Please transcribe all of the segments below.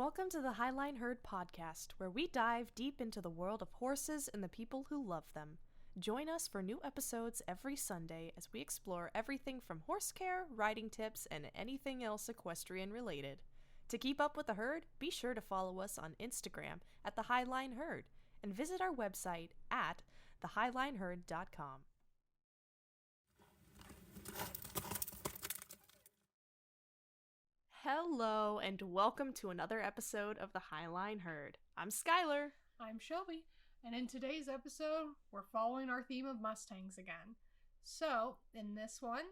Welcome to the Highline Herd podcast, where we dive deep into the world of horses and the people who love them. Join us for new episodes every Sunday as we explore everything from horse care, riding tips, and anything else equestrian related. To keep up with the herd, be sure to follow us on Instagram at the Highline Herd and visit our website at thehighlineherd.com. Hello, and welcome to another episode of the Highline Herd. I'm Skylar. I'm Shelby, and in today's episode, we're following our theme of Mustangs again. So, in this one,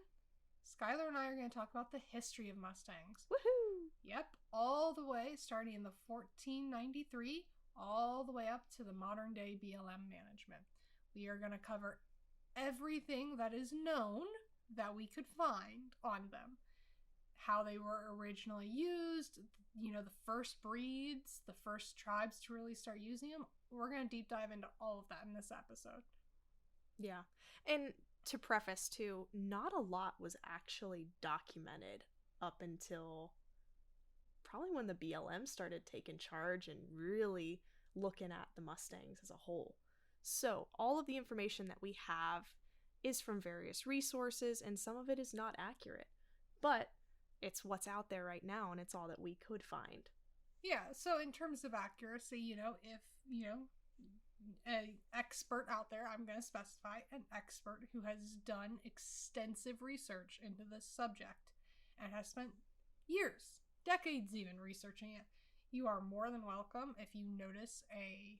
Skylar and I are going to talk about the history of Mustangs. Woohoo! Yep, all the way starting in the 1493, all the way up to the modern day BLM management. We are going to cover everything that is known that we could find on them. How they were originally used, the first breeds, the first tribes to really start using them. We're going to deep dive into all of that in this episode. Yeah. And to preface too, not a lot was actually documented up until probably when the BLM started taking charge and really looking at the Mustangs as a whole. So all of the information that we have is from various resources, and some of it is not accurate. But it's what's out there right now, and it's all that we could find. Yeah, so in terms of accuracy, if, an expert out there, I'm going to specify an expert who has done extensive research into this subject and has spent years, decades even, researching it. You are more than welcome if you notice a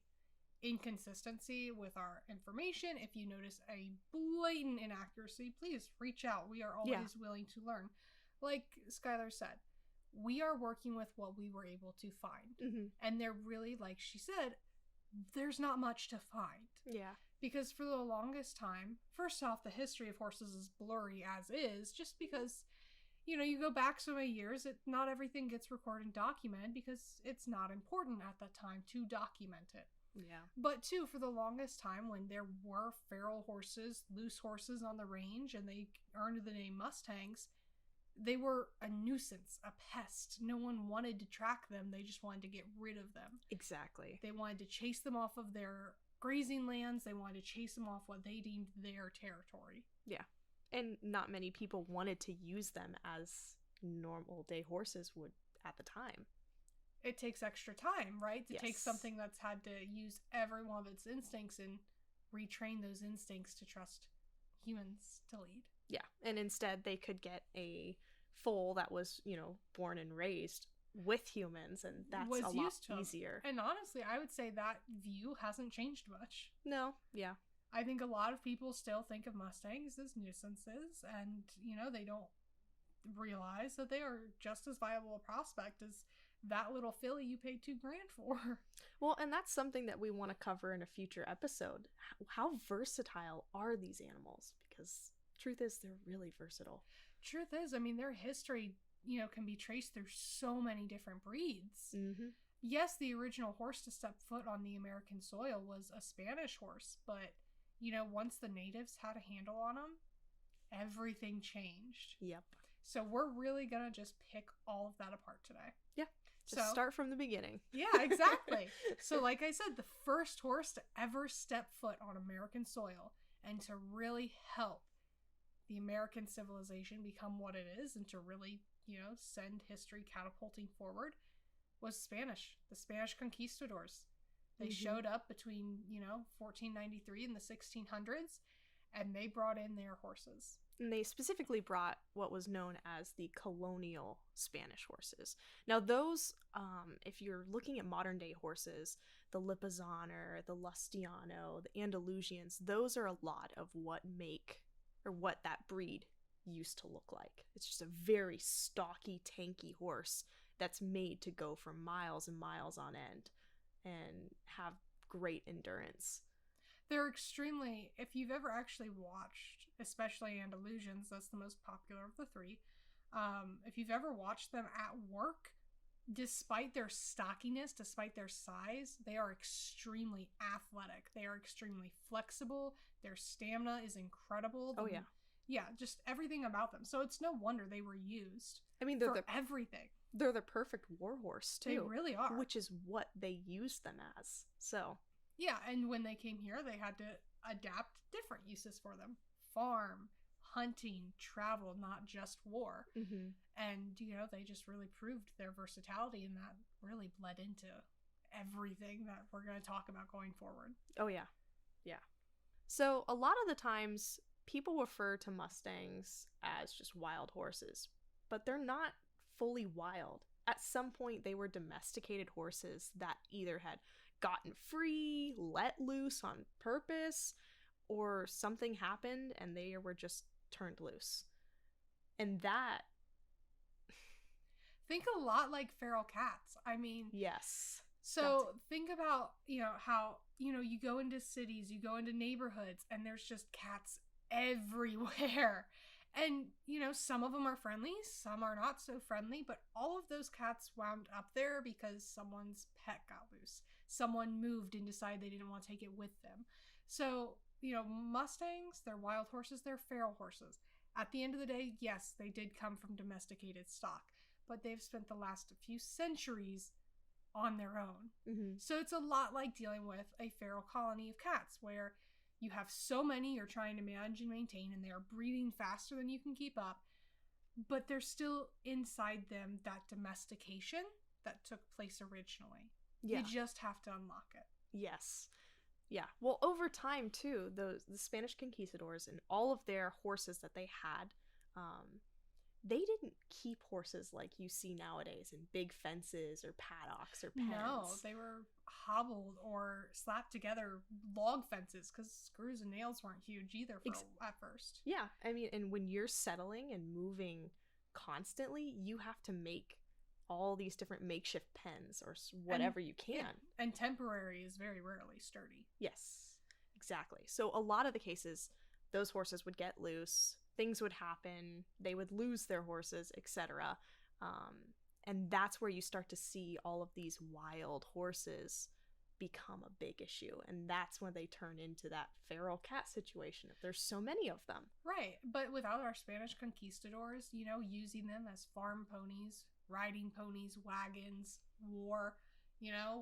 inconsistency with our information, if you notice a blatant inaccuracy, please reach out. We are always willing to learn. Like Skylar said, we are working with what we were able to find. Mm-hmm. And they're really, like she said, there's not much to find. Yeah. Because for the longest time, first off, the history of horses is blurry as is, just because, you go back so many years, not everything gets recorded and documented because it's not important at that time to document it. Yeah. But too, for the longest time, when there were feral horses, loose horses on the range, and they earned the name Mustangs, they were a nuisance, a pest. No one wanted to track them. They just wanted to get rid of them. Exactly. They wanted to chase them off of their grazing lands. They wanted to chase them off what they deemed their territory. Yeah. And not many people wanted to use them as normal day horses would at the time. It takes extra time, right? To Yes. take something that's had to use every one of its instincts and retrain those instincts to trust humans to lead. Yeah, and instead they could get a foal that was, born and raised with humans, and that's a lot easier. And honestly, I would say that view hasn't changed much. No, yeah. I think a lot of people still think of Mustangs as nuisances, and, they don't realize that they are just as viable a prospect as that little filly you paid $2,000 for. Well, and that's something that we want to cover in a future episode. How versatile are these animals? Because truth is, they're really versatile. Truth is, their history, can be traced through so many different breeds. Mm-hmm. Yes, the original horse to step foot on the American soil was a Spanish horse, but, once the natives had a handle on them, everything changed. Yep. So we're really going to just pick all of that apart today. Yeah. Just start from the beginning. Yeah, exactly. So like I said, the first horse to ever step foot on American soil and to really help the American civilization become what it is and to really, send history catapulting forward was Spanish. The Spanish conquistadors. They showed up between, 1493 and the 1600s, and they brought in their horses. And they specifically brought what was known as the colonial Spanish horses. Now those, if you're looking at modern day horses, the Lipizzaner, the Lustiano, the Andalusians, those are a lot of what that breed used to look like. It's just a very stocky, tanky horse that's made to go for miles and miles on end and have great endurance. They're extremely, if you've ever actually watched, especially Andalusians, that's the most popular of the three, if you've ever watched them at work, despite their stockiness, despite their size, they are extremely athletic. They are extremely flexible. Their stamina is incredible. Oh, yeah. Yeah, just everything about them. So it's no wonder they were used they're for everything. They're the perfect war horse, too. They really are. Which is what they used them as. So. Yeah, and when they came here, they had to adapt different uses for them. Farm, hunting, travel, not just war. Mm-hmm. And, they just really proved their versatility, and that really bled into everything that we're going to talk about going forward. Oh, yeah. Yeah. So a lot of the times, people refer to Mustangs as just wild horses, but they're not fully wild. At some point, they were domesticated horses that either had gotten free, let loose on purpose, or something happened and they were just turned loose. And that... Think a lot like feral cats. I mean... Yes. So think about, how, you go into cities, you go into neighborhoods, and there's just cats everywhere. And, some of them are friendly, some are not so friendly, but all of those cats wound up there because someone's pet got loose. Someone moved and decided they didn't want to take it with them. So, Mustangs, they're wild horses, they're feral horses. At the end of the day, yes, they did come from domesticated stock, but they've spent the last few centuries on their own. Mm-hmm. So it's a lot like dealing with a feral colony of cats where you have so many you're trying to manage and maintain, and they are breeding faster than you can keep up, but there's still inside them that domestication that took place originally. Yeah. You just have to unlock it. Yes. Yeah. Well, over time, too, the Spanish conquistadors and all of their horses that they had, they didn't keep horses like you see nowadays in big fences or paddocks or pens. No, they were hobbled or slapped together log fences because screws and nails weren't huge either at first. Yeah. I mean, and when you're settling and moving constantly, you have to make all these different makeshift pens or whatever you can. And temporary is very rarely sturdy. Yes, exactly. So a lot of the cases, those horses would get loose, things would happen, they would lose their horses, etc. And that's where you start to see all of these wild horses become a big issue. And that's when they turn into that feral cat situation. If there's so many of them. Right. But without our Spanish conquistadors, using them as farm ponies, riding ponies, wagons, war,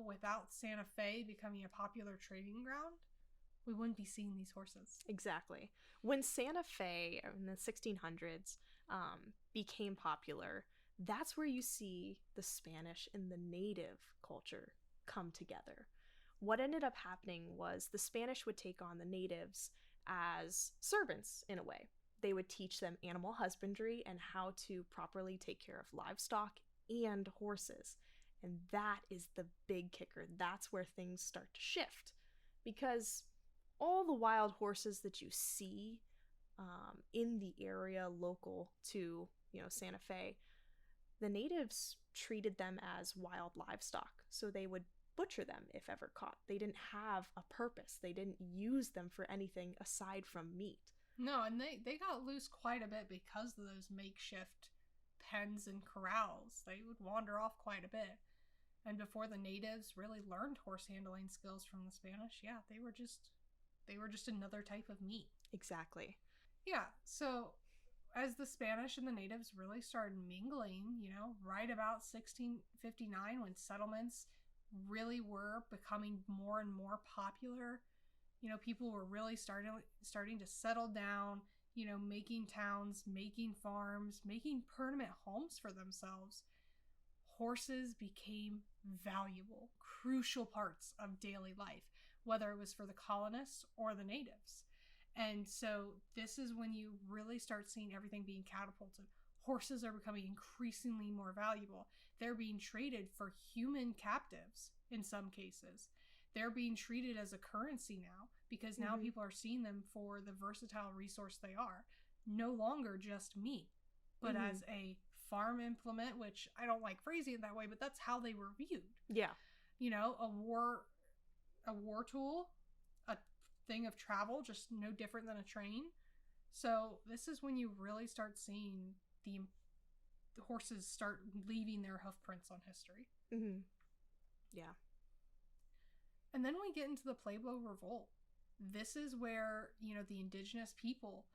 without Santa Fe becoming a popular trading ground, we wouldn't be seeing these horses. Exactly. When Santa Fe in the 1600s became popular, that's where you see the Spanish and the native culture come together. What ended up happening was the Spanish would take on the natives as servants in a way. They would teach them animal husbandry and how to properly take care of livestock and horses. And that is the big kicker. That's where things start to shift. Because all the wild horses that you see in the area local to, Santa Fe, the natives treated them as wild livestock. So they would butcher them if ever caught. They didn't have a purpose. They didn't use them for anything aside from meat. No, and they got loose quite a bit because of those makeshift pens and corrals. They would wander off quite a bit. And before the natives really learned horse handling skills from the Spanish, yeah, they were just another type of meat. Exactly. Yeah, so as the Spanish and the natives really started mingling, right about 1659 when settlements really were becoming more and more popular, people were really starting to settle down, making towns, making farms, making permanent homes for themselves. Horses became valuable, crucial parts of daily life, whether it was for the colonists or the natives. And so this is when you really start seeing everything being catapulted. Horses are becoming increasingly more valuable. They're being traded for human captives in some cases. They're being treated as a currency now because now people are seeing them for the versatile resource they are. No longer just meat, but as a farm implement, which I don't like phrasing it that way, but that's how they were viewed. Yeah. A war tool, a thing of travel, just no different than a train. So this is when you really start seeing the horses start leaving their hoof prints on history. Mm-hmm. Yeah. And then we get into the Pueblo Revolt. This is where, the indigenous people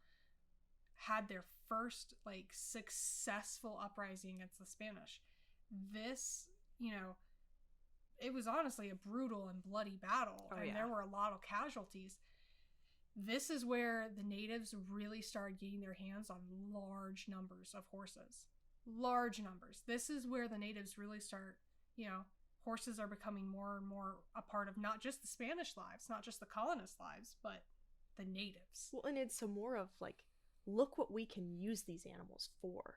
had their first, successful uprising against the Spanish. this, it was honestly a brutal and bloody battle, Oh, and yeah. there were a lot of casualties. This is where the natives really started getting their hands on large numbers of horses. Large numbers. This is where the natives really start, horses are becoming more and more a part of not just the Spanish lives, not just the colonists' lives, but the natives. Well, and it's more of like, look what we can use these animals for.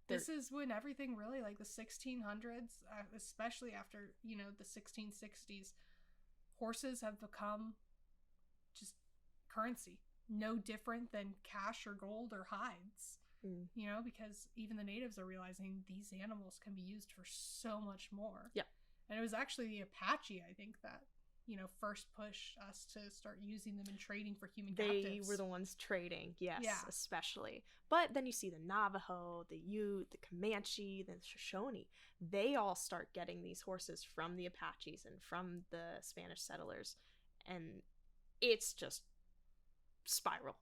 This is when everything really, like the 1600s, especially after, the 1660s, horses have become just currency. No different than cash or gold or hides. Because even the natives are realizing these animals can be used for so much more. Yeah. And it was actually the Apache, I think, that, first pushed us to start using them in trading for human captives. They were the ones trading, yes, Yeah. especially. But then you see the Navajo, the Ute, the Comanche, the Shoshone. They all start getting these horses from the Apaches and from the Spanish settlers. And it's just spiral.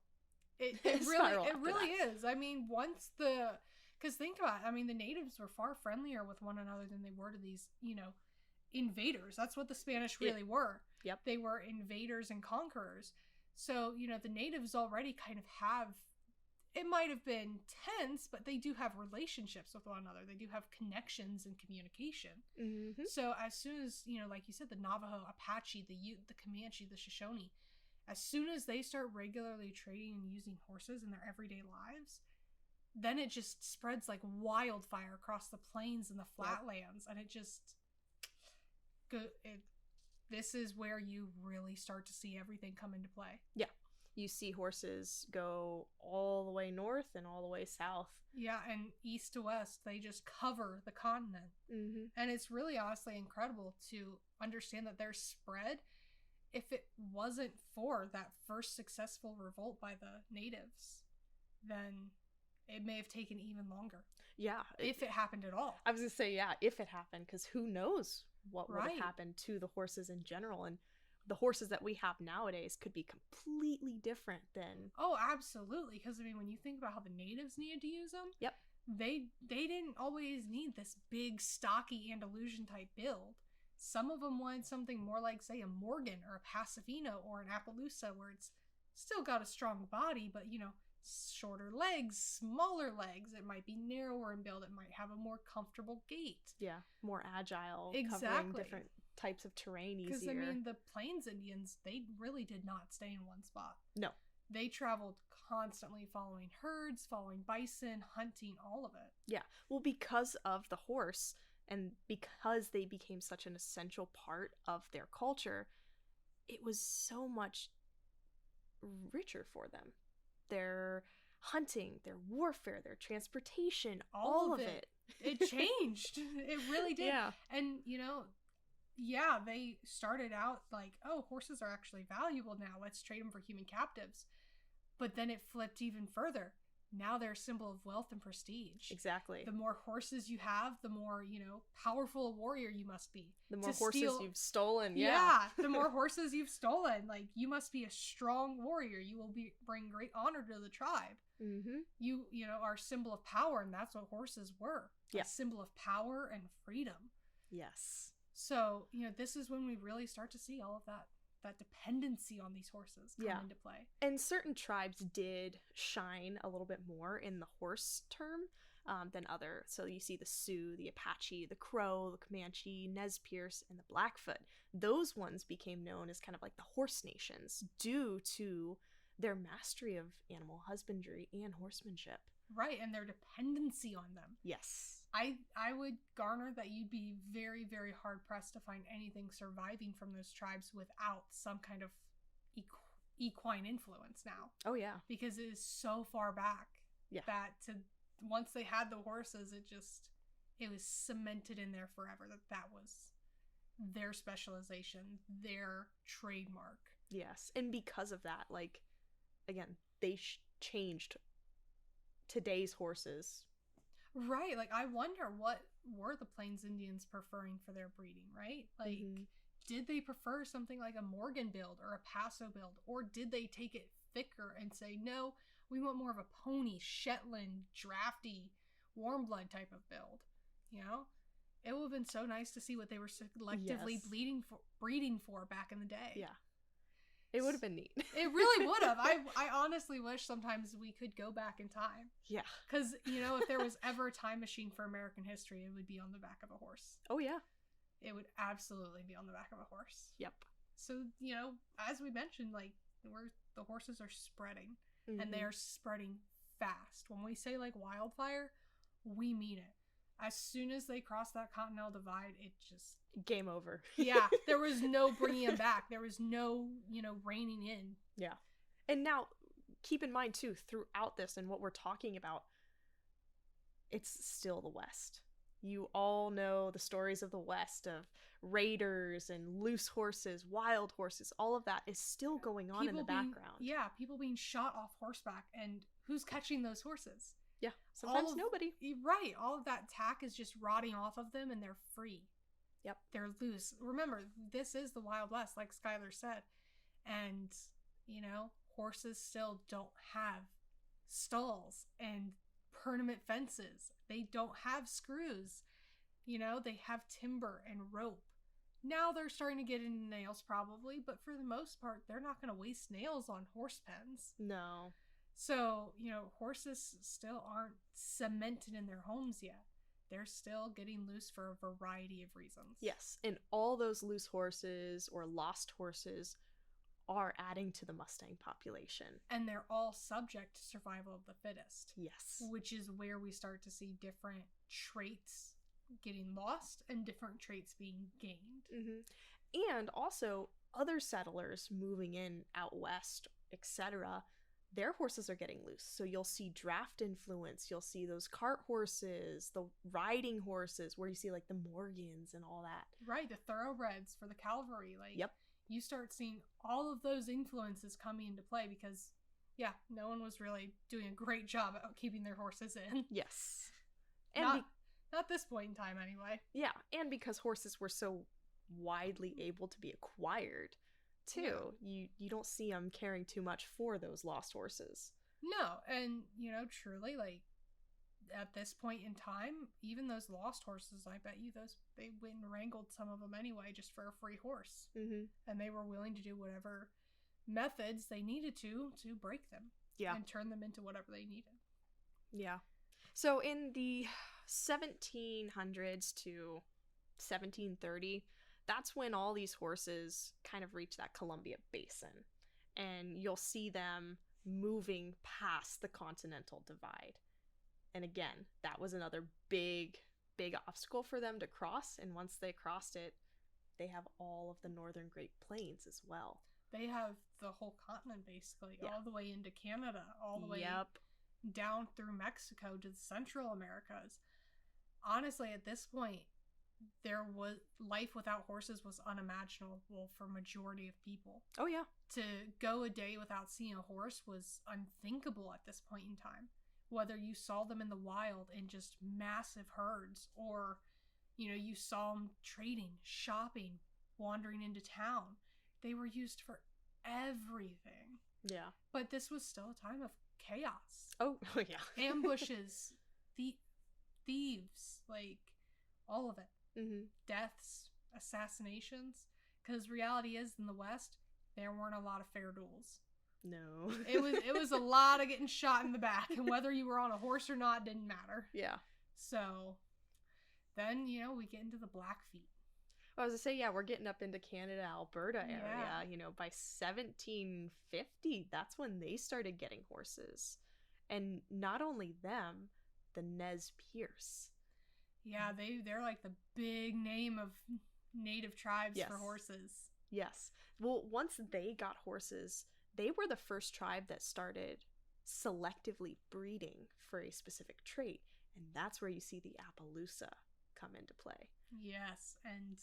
It really is. I mean, because think about it, I mean, the natives were far friendlier with one another than they were to these, invaders. That's what the Spanish really were. Yep. They were invaders and conquerors. So, the natives already kind of have, it might have been tense, but they do have relationships with one another. They do have connections and communication. Mm-hmm. So as soon as, like you said, the Navajo, Apache, the Ute, the Comanche, the Shoshone, as soon as they start regularly trading and using horses in their everyday lives, then it just spreads like wildfire across the plains and the flatlands. And it just, this is where you really start to see everything come into play. Yeah. You see horses go all the way north and all the way south. Yeah, and east to west, they just cover the continent. Mm-hmm. And it's really honestly incredible to understand that their spread, if it wasn't for that first successful revolt by the natives, then it may have taken even longer. Yeah. If it happened at all. I was going to say, yeah, if it happened, because who knows what would have Right. happened to the horses in general. And the horses that we have nowadays could be completely different than... Oh, absolutely. Because, I mean, when you think about how the natives needed to use them, Yep. They didn't always need this big, stocky Andalusian type build. Some of them wanted something more like, say, a Morgan or a Pasifino or an Appaloosa, where it's still got a strong body, but, shorter legs, smaller legs. It might be narrower in build. It might have a more comfortable gait. Yeah, more agile, Exactly. covering different types of terrain easier. Because, I mean, the Plains Indians, they really did not stay in one spot. No. They traveled constantly following herds, following bison, hunting, all of it. Yeah, well, because of the horse and because they became such an essential part of their culture, it was so much richer for them. Their hunting, their warfare, their transportation, all of it. It changed. It really did. Yeah. And, they started out like, oh, horses are actually valuable now. Let's trade them for human captives. But then it flipped even further. Now they're a symbol of wealth and prestige. Exactly. The more horses you have, the more, powerful a warrior you must be. The more horses you've stolen. Yeah. Yeah. The more horses you've stolen. Like, you must be a strong warrior. You will bring great honor to the tribe. Mm-hmm. You are a symbol of power, and that's what horses were. Yeah. A symbol of power and freedom. Yes. So, this is when we really start to see all of that dependency on these horses come into play. And certain tribes did shine a little bit more in the horse term than other. So you see the Sioux, the Apache, the Crow, the Comanche, Nez Perce, and the Blackfoot. Those ones became known as kind of like the horse nations due to their mastery of animal husbandry and horsemanship. Right, and their dependency on them. Yes. I would garner that you'd be very, very hard-pressed to find anything surviving from those tribes without some kind of equine influence now. Oh, yeah. Because it is so far back that once they had the horses, it was cemented in there forever that was their specialization, their trademark. Yes, and because of that, like, again, they changed today's horses. Right, like, I wonder what were the Plains Indians preferring for their breeding, right? Like, did they prefer something like a Morgan build or a Paso build? Or did they take it thicker and say, no, we want more of a pony, Shetland, drafty, warm blood type of build, It would have been so nice to see what they were selectively Yes. breeding for back in the day. Yeah. It would have been neat. It really would have. I honestly wish sometimes we could go back in time. Yeah. Because, you know, if there was ever a time machine for American history, it would be on the back of a horse. Oh, yeah. It would absolutely be on the back of a horse. Yep. So, you know, as we mentioned, like, the horses are spreading. Mm-hmm. And they are spreading fast. When we say, like, wildfire, we mean it. As soon as they cross that Continental Divide, it just... Game over. Yeah, there was no bringing them back. There was no, you know, reining in. Yeah. And now, keep in mind, too, throughout this and what we're talking about, it's still the West. You all know the stories of the West, of raiders and loose horses, wild horses. All of that is still going on in the background. Yeah, people being shot off horseback. And who's catching those horses? Yeah, sometimes nobody. Right. All of that tack is just rotting off of them and they're free. Yep. They're loose. Remember, this is the Wild West, like Skylar said. And, you know, horses still don't have stalls and permanent fences. They don't have screws. You know, they have timber and rope. Now they're starting to get into nails probably, but for the most part, they're not going to waste nails on horse pens. No. So, you know, horses still aren't cemented in their homes yet. They're still getting loose for a variety of reasons. Yes, and all those loose horses or lost horses are adding to the Mustang population. And they're all subject to survival of the fittest. Yes. Which is where we start to see different traits getting lost and different traits being gained. Mm-hmm. And also, other settlers moving in out west, etc., their horses are getting loose. So you'll see draft influence. You'll see those cart horses, the riding horses, where you see like the Morgans and all that. Right, the thoroughbreds for the cavalry. Like, yep. You start seeing all of those influences coming into play because, yeah, no one was really doing a great job at keeping their horses in. Yes. And not this point in time, anyway. Yeah, and because horses were so widely able to be acquired, too. Yeah. You don't see them caring too much for those lost horses. No, and, you know, truly, like, at this point in time, even those lost horses, I bet you they went and wrangled some of them anyway just for a free horse. Mm-hmm. And they were willing to do whatever methods they needed to break them. Yeah. And turn them into whatever they needed. Yeah. So in the 1700s to 1730, that's when all these horses kind of reach that Columbia Basin. And you'll see them moving past the Continental Divide. And again, that was another big obstacle for them to cross. And once they crossed it, they have all of the northern Great Plains as well. They have the whole continent, basically, all the way into Canada, all the way down through Mexico to the Central Americas. Honestly, at this point, life without horses was unimaginable for majority of people. Oh, yeah. To go a day without seeing a horse was unthinkable at this point in time. Whether you saw them in the wild in just massive herds or, you know, you saw them trading, shopping, wandering into town. They were used for everything. Yeah. But this was still a time of chaos. Oh, yeah. Ambushes, thieves, like, all of it. Mm-hmm. Deaths, assassinations. Because reality is, in the West, there weren't a lot of fair duels. No. It was a lot of getting shot in the back, and whether you were on a horse or not didn't matter. Yeah. So then, you know, we get into the Blackfeet. Well, I was going to say, yeah, we're getting up into Canada, Alberta area. You know, by 1750, that's when they started getting horses. And not only them, the Nez Perce. Yeah, they're like the big name of native tribes for horses. Yes. Well, once they got horses, they were the first tribe that started selectively breeding for a specific trait. And that's where you see the Appaloosa come into play. Yes, and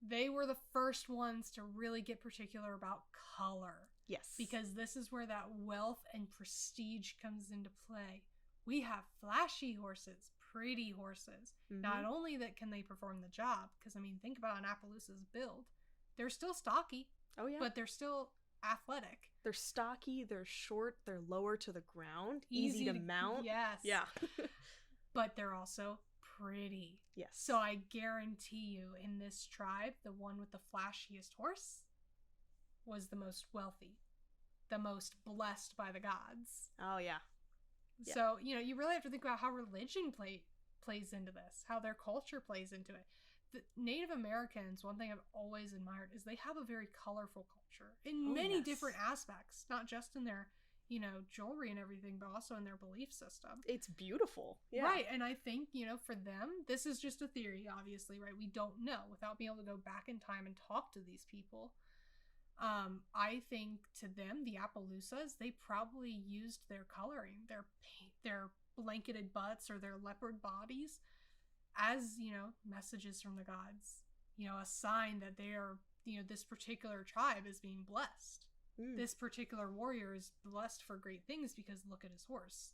they were the first ones to really get particular about color. Yes. Because this is where that wealth and prestige comes into play. We have flashy horses, pretty horses. Mm-hmm. Not only that can they perform the job, because, I mean, think about an Appaloosa's build. They're still stocky. Oh, yeah. But they're still athletic. They're stocky, they're short, they're lower to the ground, easy to mount. Yes. Yeah. But they're also pretty. Yes. So I guarantee you, in this tribe, the one with the flashiest horse was the most wealthy, the most blessed by the gods. Oh, yeah. Yeah. So, you really have to think about how religion plays into this, how their culture plays into it. The Native Americans, one thing I've always admired is they have a very colorful culture in many different aspects, not just in their, jewelry and everything, but also in their belief system. It's beautiful. Yeah. Right. And I think, for them, this is just a theory, obviously, right? We don't know without being able to go back in time and talk to these people. I think to them, the Appaloosas, they probably used their coloring, their blanketed butts or their leopard bodies as, messages from the gods, a sign that they are, this particular tribe is being blessed. This particular warrior is blessed for great things because look at his horse.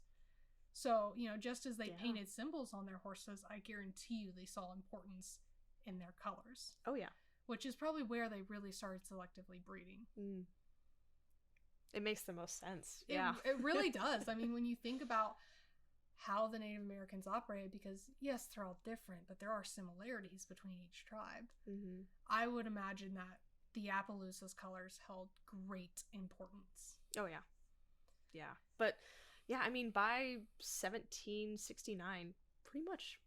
So, just as they painted symbols on their horses, I guarantee you they saw importance in their colors. Oh, yeah. Which is probably where they really started selectively breeding. It makes the most sense. It really does. I mean, when you think about how the Native Americans operated, because yes, they're all different, but there are similarities between each tribe. I would imagine that the Appaloosa's colors held great importance. Oh, yeah. Yeah. But, yeah, I mean, by 1769, pretty much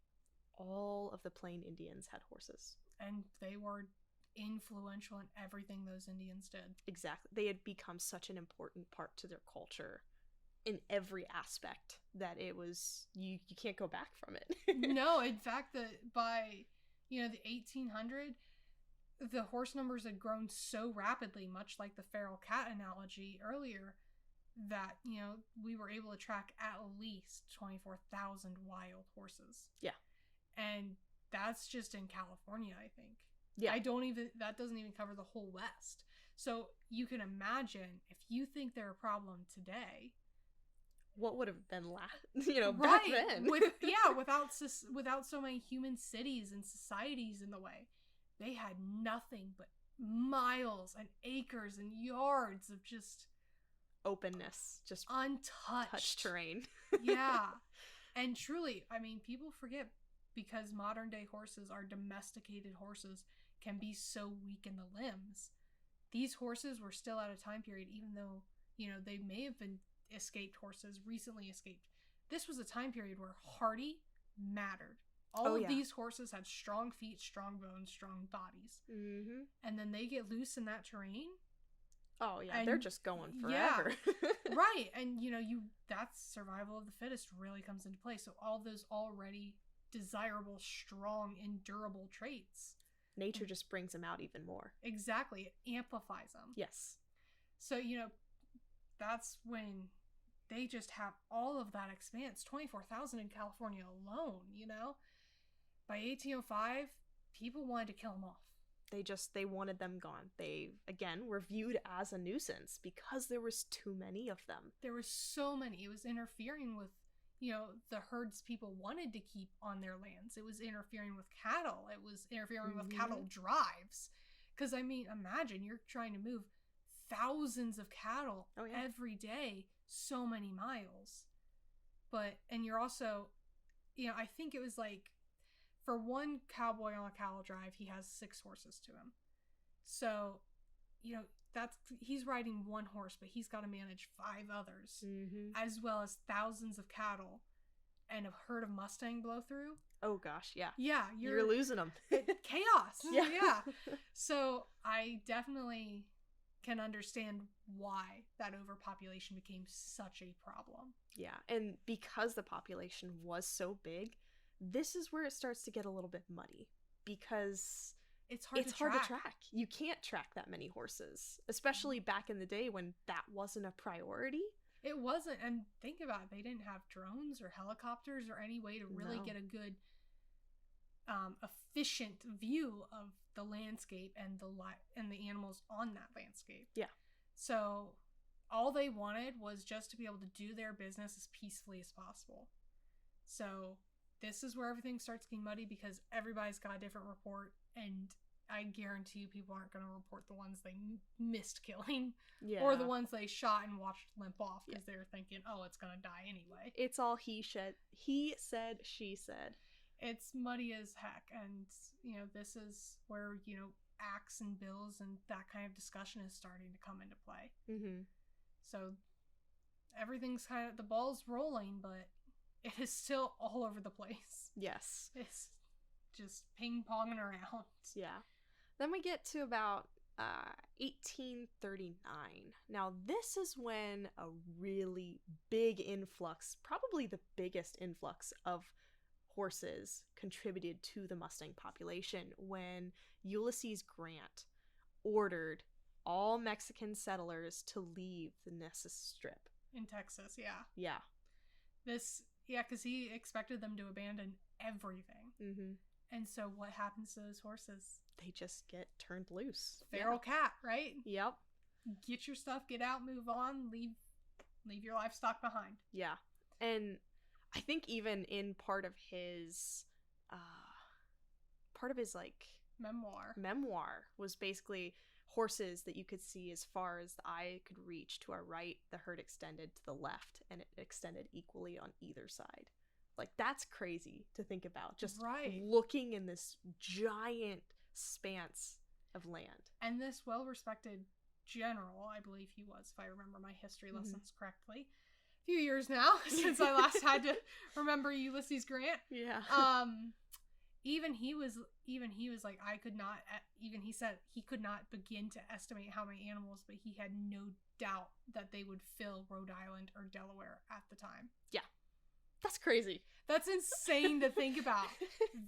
all of the Plain Indians had horses. And they were influential in everything those Indians did. Exactly. They had become such an important part to their culture in every aspect that it was, you can't go back from it. No, in fact, by, the 1800, the horse numbers had grown so rapidly, much like the feral cat analogy earlier, that, we were able to track at least 24,000 wild horses. Yeah. And that's just in California, I think. Yeah. That doesn't even cover the whole West. So you can imagine, if you think they're a problem today, what would have been right, back then? without so many human cities and societies in the way. They had nothing but miles and acres and yards of just openness, just untouched terrain. Yeah. And truly, I mean, people forget, because modern day horses, are domesticated horses, can be so weak in the limbs. These horses were still at a time period, even though, they may have been escaped horses, recently escaped. This was a time period where hardy mattered. All of these horses had strong feet, strong bones, strong bodies. And then they get loose in that terrain. Oh, yeah. They're just going forever. Yeah, right. And, that's survival of the fittest really comes into play. So all those already desirable, strong, and durable traits, nature just brings them out even more. Exactly. It amplifies them. Yes. So, that's when they just have all of that expanse. 24,000 in California alone, By 1805, people wanted to kill them off. They wanted them gone. They, again, were viewed as a nuisance because there was too many of them. There were so many. It was interfering with, the herds people wanted to keep on their lands. It was interfering with cattle. It was interfering with cattle drives. Because, I mean, imagine you're trying to move thousands of cattle every day, so many miles. And you're also, I think it was like, for one cowboy on a cattle drive, he has 6 horses to him. So, he's riding one horse, but he's got to manage 5 others, as well as thousands of cattle and a herd of Mustang blow through. Oh gosh, yeah. Yeah, you're losing them. Chaos. Yeah. So I definitely can understand why that overpopulation became such a problem. Yeah, and because the population was so big, this is where it starts to get a little bit muddy, because it's hard to track. You can't track that many horses, especially back in the day when that wasn't a priority. It wasn't. And think about it, they didn't have drones or helicopters or any way to really get a good efficient view of the landscape and the animals on that landscape. Yeah. So all they wanted was just to be able to do their business as peacefully as possible. So this is where everything starts getting muddy, because everybody's got a different report, and I guarantee you people aren't going to report the ones they missed killing, or the ones they shot and watched limp off because they're thinking, oh, it's going to die anyway. It's all he said, she said. It's muddy as heck. And, this is where, axe and bills and that kind of discussion is starting to come into play. Mm-hmm. So everything's kind of, the ball's rolling, but it is still all over the place. Yes. It's just ping-ponging around. Yeah. Then we get to about 1839. Now, this is when a really big influx, probably the biggest influx of horses contributed to the Mustang population, when Ulysses Grant ordered all Mexican settlers to leave the Nessus Strip. In Texas, yeah. Yeah. Because he expected them to abandon everything. Mm-hmm. And so what happens to those horses? They just get turned loose. Feral cat, right? Yep. Get your stuff, get out, move on, leave your livestock behind. Yeah. And I think even in part of his like memoir was basically horses that you could see as far as the eye could reach. To our right, the herd extended to the left, and it extended equally on either side. Like, that's crazy to think about, just looking in this giant expanse of land. And this well-respected general, I believe he was, if I remember my history lessons correctly, a few years now since I last had to remember Ulysses Grant. Yeah. Even he was like, he said he could not begin to estimate how many animals, but he had no doubt that they would fill Rhode Island or Delaware at the time. Yeah. That's crazy. That's insane to think about.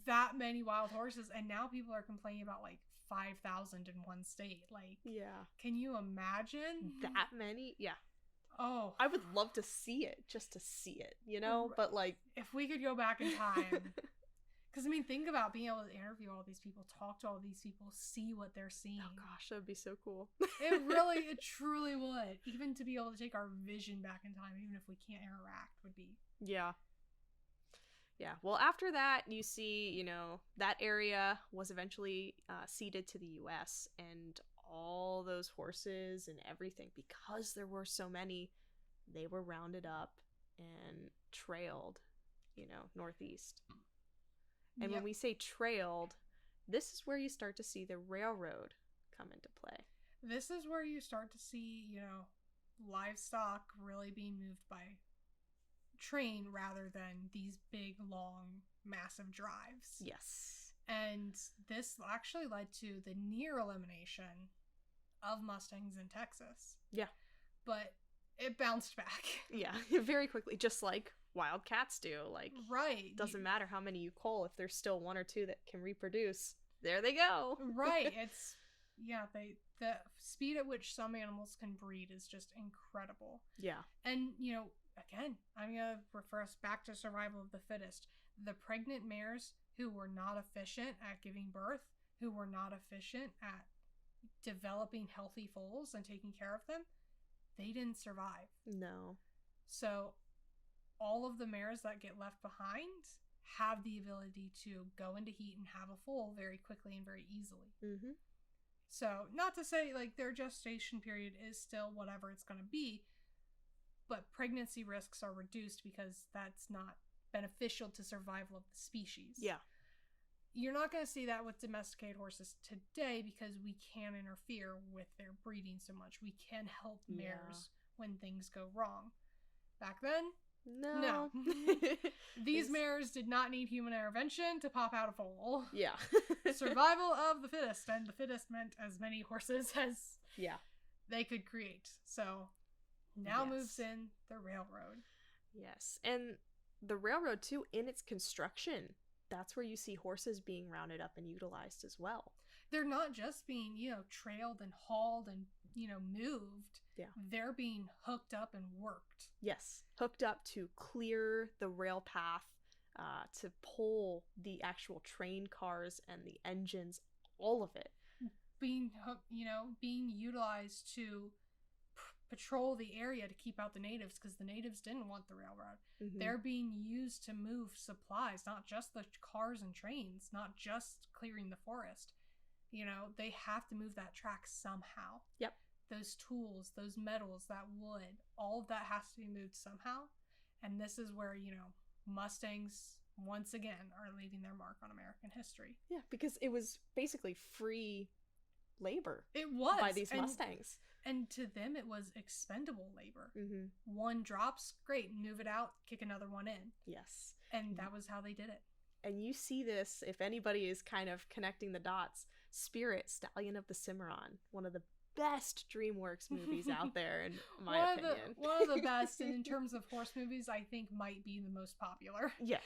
That many wild horses. And now people are complaining about like 5,000 in one state. Like, yeah. Can you imagine? That many? Yeah. Oh. I would love to see it, just to see it, But like, if we could go back in time. Because, think about being able to interview all these people, talk to all these people, see what they're seeing. Oh, gosh, that would be so cool. It truly would. Even to be able to take our vision back in time, even if we can't interact, would be... Yeah. Yeah. Well, after that, you see, that area was eventually ceded to the U.S., and all those horses and everything, because there were so many, they were rounded up and trailed, northeast. And when we say trailed, this is where you start to see the railroad come into play. This is where you start to see, livestock really being moved by train rather than these big, long, massive drives. Yes. And this actually led to the near elimination of Mustangs in Texas. Yeah. But it bounced back. Yeah, very quickly, just like wildcats do. Like, right. Doesn't matter how many you cull, if there's still one or two that can reproduce, there they go. Right. It's, the speed at which some animals can breed is just incredible. Yeah. And, again, I'm going to refer us back to survival of the fittest. The pregnant mares who were not efficient at giving birth, who were not efficient at developing healthy foals and taking care of them, they didn't survive. No. So all of the mares that get left behind have the ability to go into heat and have a foal very quickly and very easily. Mm-hmm. So not to say like their gestation period is still whatever it's going to be, but pregnancy risks are reduced because that's not beneficial to survival of the species. Yeah. You're not going to see that with domesticated horses today because we can interfere with their breeding so much. We can help mares when things go wrong. Back then, no. These mares did not need human intervention to pop out a foal. Yeah. Survival of the fittest, and the fittest meant as many horses as they could create. So now moves in the railroad. Yes. And the railroad, too, in its construction, that's where you see horses being rounded up and utilized as well. They're not just being, trailed and hauled and, moved. Yeah. They're being hooked up and worked. Yes. Hooked up to clear the rail path, to pull the actual train cars and the engines, all of it. Being utilized to patrol the area to keep out the natives because the natives didn't want the railroad. Mm-hmm. They're being used to move supplies, not just the cars and trains, not just clearing the forest. They have to move that track somehow. Yep. Those tools, those metals, that wood, all of that has to be moved somehow. And this is where, Mustangs once again, are leaving their mark on American history. Yeah, because it was basically free labor. It was. By these Mustangs. And to them, it was expendable labor. Mm-hmm. One drops, great, move it out, kick another one in. Yes. And that was how they did it. And you see this, if anybody is kind of connecting the dots, Spirit, Stallion of the Cimarron, one of the best DreamWorks movies out there, in my opinion. One of the best, and in terms of horse movies, I think might be the most popular. Yes.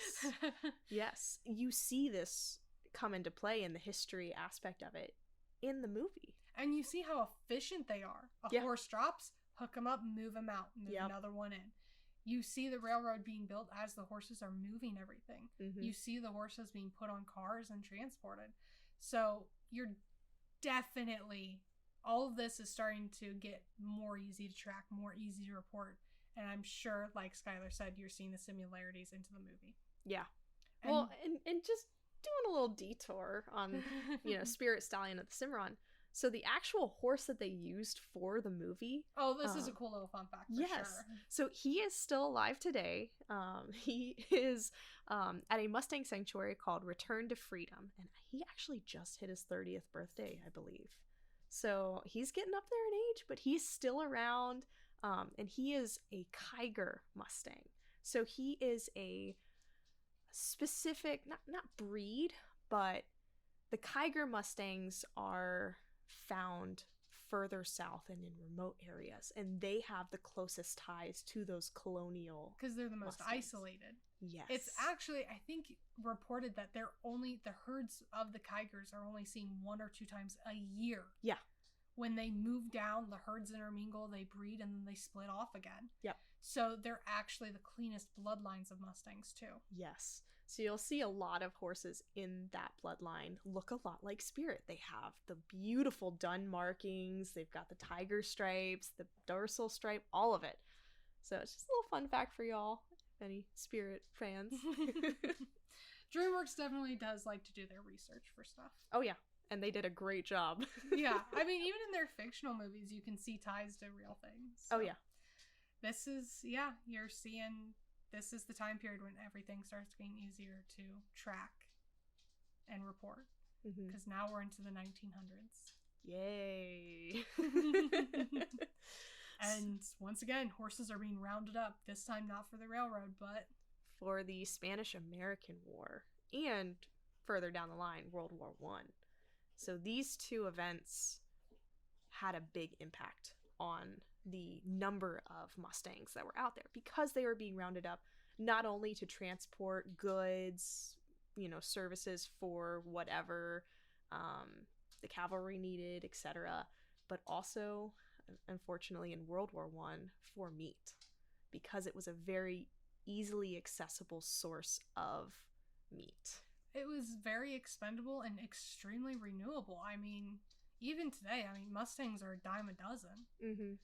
Yes. You see this come into play in the history aspect of it in the movie. And you see how efficient they are. A horse drops, hook them up, move them out, move another one in. You see the railroad being built as the horses are moving everything. Mm-hmm. You see the horses being put on cars and transported. So you're definitely, all of this is starting to get more easy to track, more easy to report. And I'm sure, like Skylar said, you're seeing the similarities into the movie. Yeah. And, and just doing a little detour on, Spirit, Stallion of the Cimarron. So the actual horse that they used for the movie... Oh, this is a cool little fun fact for sure. So he is still alive today. He is at a Mustang sanctuary called Return to Freedom. And he actually just hit his 30th birthday, I believe. So he's getting up there in age, but he's still around. And he is a Kiger Mustang. So he is a specific, not breed, but the Kiger Mustangs are found further south and in remote areas, and they have the closest ties to those colonial because they're the most Mustangs. Isolated. Yes. It's actually, I think, reported that the herds of the Kigers are only seen 1 or 2 times a year. Yeah. When they move down, the herds intermingle, they breed, and then they split off again. Yep. So they're actually the cleanest bloodlines of Mustangs too. Yes. So you'll see a lot of horses in that bloodline look a lot like Spirit. They have the beautiful dun markings. They've got the tiger stripes, the dorsal stripe, all of it. So it's just a little fun fact for y'all, if any Spirit fans. DreamWorks definitely does like to do their research for stuff. Oh, yeah. And they did a great job. Yeah. I mean, even in their fictional movies, you can see ties to real things. So. Oh, yeah. This is, you're seeing... This is the time period when everything starts getting easier to track and report. Because now we're into the 1900s. Yay. And once again, horses are being rounded up. This time not for the railroad, but... for the Spanish-American War. And further down the line, World War I. So these two events had a big impact on the number of Mustangs that were out there because they were being rounded up not only to transport goods, services for whatever the cavalry needed, etc., but also, unfortunately, in World War I, for meat, because it was a very easily accessible source of meat. It was very expendable and extremely renewable. I mean, even today, Mustangs are a dime a dozen. Mm-hmm.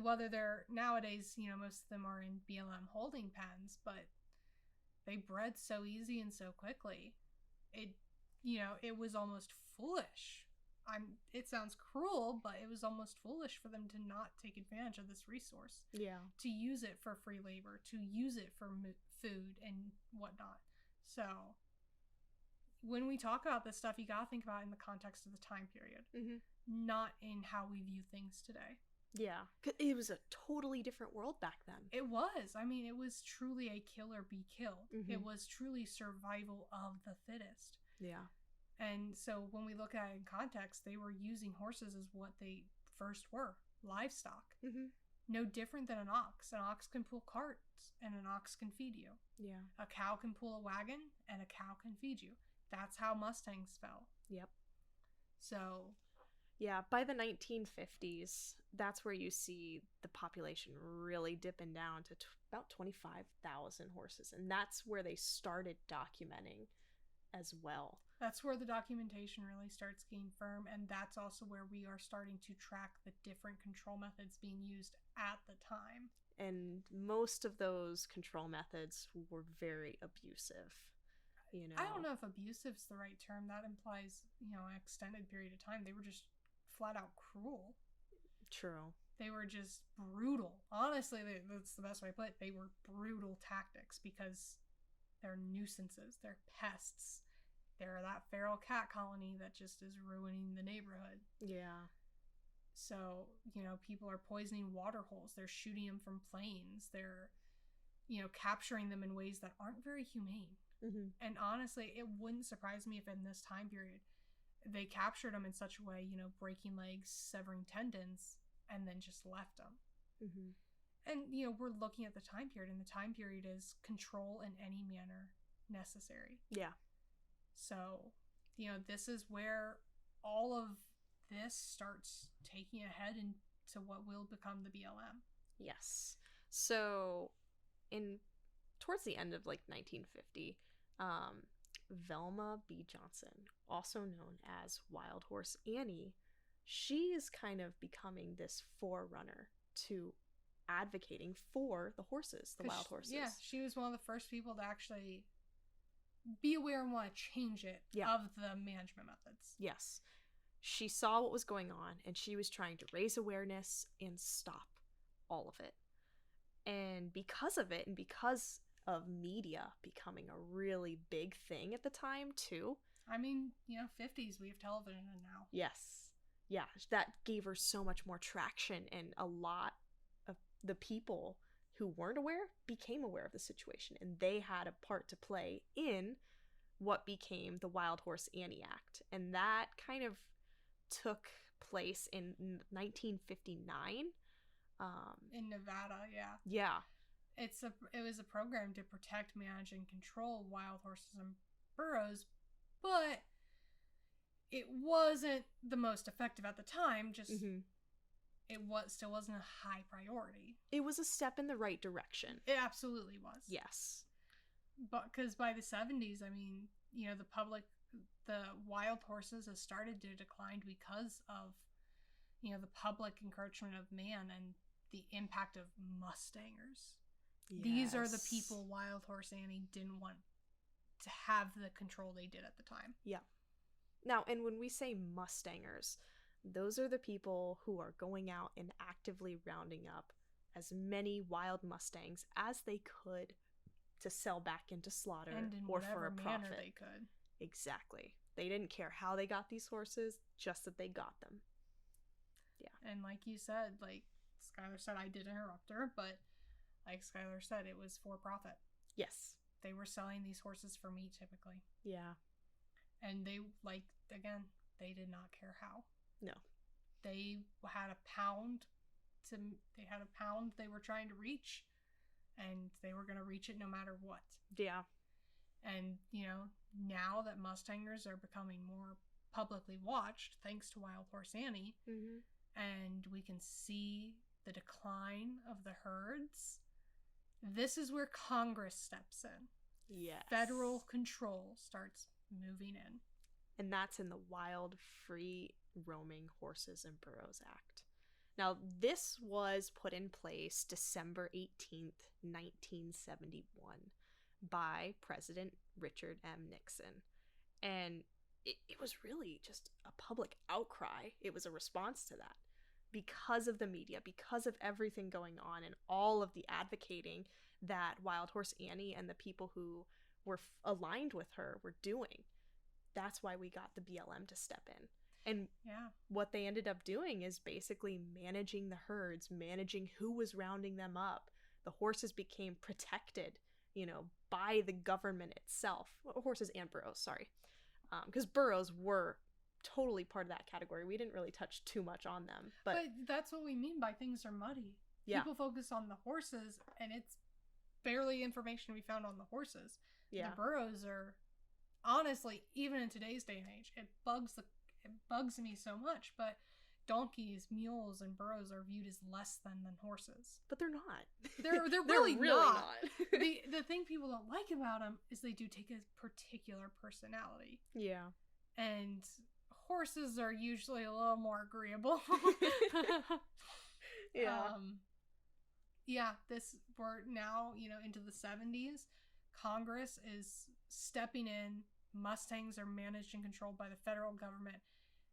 Whether they're nowadays, most of them are in BLM holding pens, but they bred so easy and so quickly. It was almost foolish. It sounds cruel, but it was almost foolish for them to not take advantage of this resource. Yeah. To use it for free labor, to use it for food and whatnot. So when we talk about this stuff, you gotta think about it in the context of the time period, not in how we view things today. Yeah, because it was a totally different world back then. It was. It was truly a kill or be killed. It was truly survival of the fittest. Yeah. And so when we look at it in context, they were using horses as what they first were, livestock. No different than an ox. An ox can pull carts, and an ox can feed you. Yeah. A cow can pull a wagon, and a cow can feed you. That's how Mustangs fell. Yep. So... yeah, by the 1950s, that's where you see the population really dipping down to about 25,000 horses. And that's where they started documenting as well. That's where the documentation really starts getting firm. And that's also where we are starting to track the different control methods being used at the time. And most of those control methods were very abusive. I don't know if abusive is the right term. That implies, an extended period of time. They were just flat out cruel. True. They were just brutal. Honestly, that's the best way to put it. They were brutal tactics because They're nuisances. They're pests. They're that feral cat colony that just is ruining the neighborhood. Yeah. So, people are poisoning water holes. They're shooting them from planes. They're, capturing them in ways that aren't very humane. Mm-hmm. And honestly, it wouldn't surprise me if in this time period they captured them in such a way, breaking legs, severing tendons, and then just left them. Mm-hmm. And, we're looking at the time period, and the time period is control in any manner necessary. Yeah. So, this is where all of this starts taking a head into what will become the BLM. Yes. So, towards the end of 1950, Velma B. Johnson, also known as Wild Horse Annie, she is kind of becoming this forerunner to advocating for the horses, the wild horses. Yeah, she was one of the first people to actually be aware and want to change it of the management methods. Yes. She saw what was going on, and she was trying to raise awareness and stop all of it. And because of it, and because of media becoming a really big thing at the time, too. I mean, 50s, we have television now. Yes. Yeah, that gave her so much more traction, and a lot of the people who weren't aware became aware of the situation, and they had a part to play in what became the Wild Horse Annie Act. And that kind of took place in 1959. In Nevada, yeah. Yeah. It was a program to protect, manage, and control wild horses and burros, but it wasn't the most effective at the time. Just it still wasn't a high priority. It was a step in the right direction. It absolutely was. Yes. But because by the 70s, I mean, the wild horses has started to decline because of, the public encroachment of man and the impact of Mustangers. Yes. These are the people Wild Horse Annie didn't want to have the control they did at the time. Yeah. Now, and when we say Mustangers, those are the people who are going out and actively rounding up as many wild Mustangs as they could to sell back into slaughter and in or for a profit. Manner they could. Exactly. They didn't care how they got these horses, just that they got them. Yeah. And like you said, like Skylar said, I did interrupt her, but like Skylar said, it was for profit. Yes. They were selling these horses for meat typically. Yeah. And they, again, they did not care how. No. They had a pound they were trying to reach, and they were going to reach it no matter what. Yeah. And, now that Mustangers are becoming more publicly watched, thanks to Wild Horse Annie, and we can see the decline of the herds, this is where Congress steps in. Yes. Federal control starts moving in. And that's in the Wild Free Roaming Horses and Burros Act. Now, this was put in place December 18th, 1971 by President Richard M. Nixon. And it was really just a public outcry. It was a response to that. Because of the media, because of everything going on, and all of the advocating that Wild Horse Annie and the people who were aligned with her were doing. That's why we got the BLM to step in. And what they ended up doing is basically managing the herds, managing who was rounding them up. The horses became protected, by the government itself. Horses and burros, sorry. Because burros were totally part of that category. We didn't really touch too much on them. But that's what we mean by things are muddy. Yeah. People focus on the horses, and it's barely information we found on the horses. Yeah. The burros are, honestly, even in today's day and age, it bugs me so much, but donkeys, mules, and burros are viewed as less than horses. But they're not. They're really not. The thing people don't like about them is they do take a particular personality. Yeah. And horses are usually a little more agreeable. Yeah. We're now, into the 70s. Congress is stepping in. Mustangs are managed and controlled by the federal government.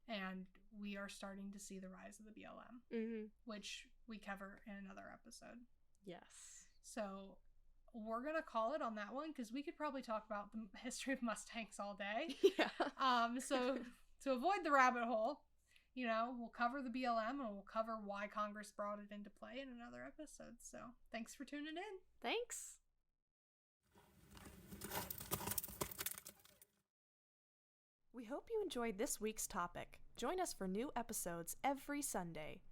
And we are starting to see the rise of the BLM, which we cover in another episode. Yes. So we're going to call it on that one because we could probably talk about the history of Mustangs all day. Yeah. So to avoid the rabbit hole, we'll cover the BLM and we'll cover why Congress brought it into play in another episode. So thanks for tuning in. Thanks. We hope you enjoyed this week's topic. Join us for new episodes every Sunday.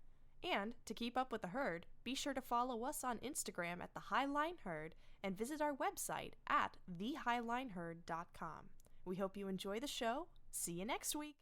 And to keep up with the herd, be sure to follow us on Instagram at The Highline Herd and visit our website at thehighlineherd.com. We hope you enjoy the show. See you next week.